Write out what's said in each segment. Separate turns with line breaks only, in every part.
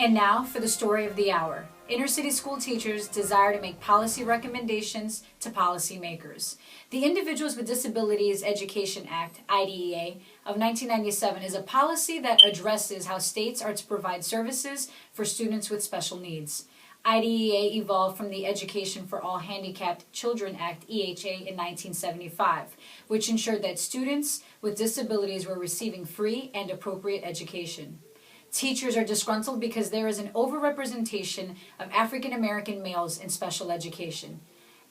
And now for the story of the hour. Inner city school teachers desire to make policy recommendations to policymakers. The Individuals with Disabilities Education Act, IDEA, of 1997 is a policy that addresses how states are to provide services for students with special needs. IDEA evolved from the Education for All Handicapped Children Act, EHA, in 1975, which ensured that students with disabilities were receiving free and appropriate education. Teachers are disgruntled because there is an overrepresentation of African American males in special education.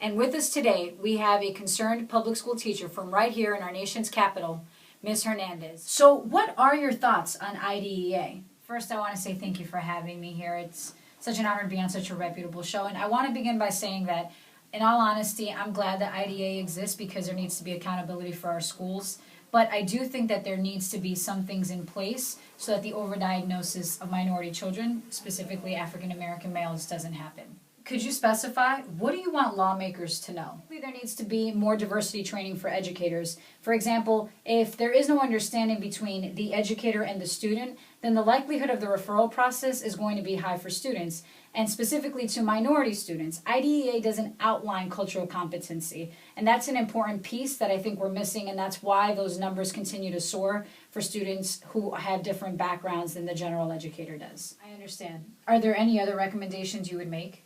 And with us today, we have a concerned public school teacher from right here in our nation's capital, Ms. Hernandez. So what are your thoughts on IDEA? First, I want to say thank you for having me here. It's such an honor to be on such a reputable show. And I want to begin by saying that, in all honesty, I'm glad that IDEA exists because there needs to be accountability for our schools. But I do think that there needs to be some things in place so that the overdiagnosis of minority children, specifically African American males, doesn't happen. Could you specify, what do you want lawmakers to know? There needs to be more diversity training for educators. For example, if there is no understanding between the educator and the student, then the likelihood of the referral process is going to be high for students. And specifically to minority students, IDEA doesn't outline cultural competency. And that's an important piece that I think we're missing, and that's why those numbers continue to soar for students who have different backgrounds than the general educator does. I understand. Are there any other recommendations you would make?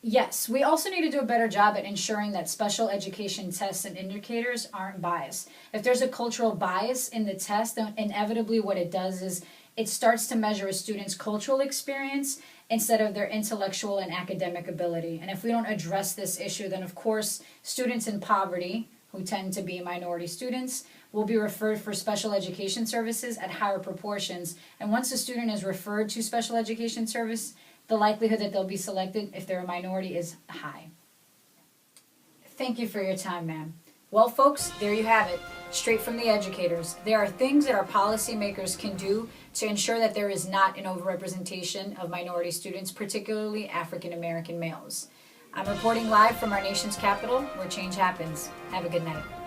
Yes, we also need to do a better job at ensuring that special education tests and indicators aren't biased. If there's a cultural bias in the test, then inevitably what it does is it starts to measure a student's cultural experience instead of their intellectual and academic ability. And if we don't address this issue, then of course students in poverty, who tend to be minority students, will be referred for special education services at higher proportions. And once a student is referred to special education service, the likelihood that they'll be selected if they're a minority is high. Thank you for your time, ma'am. Well, folks, there you have it. Straight from the educators. There are things that our policymakers can do to ensure that there is not an overrepresentation of minority students, particularly African American males. I'm reporting live from our nation's capital, where change happens. Have a good night.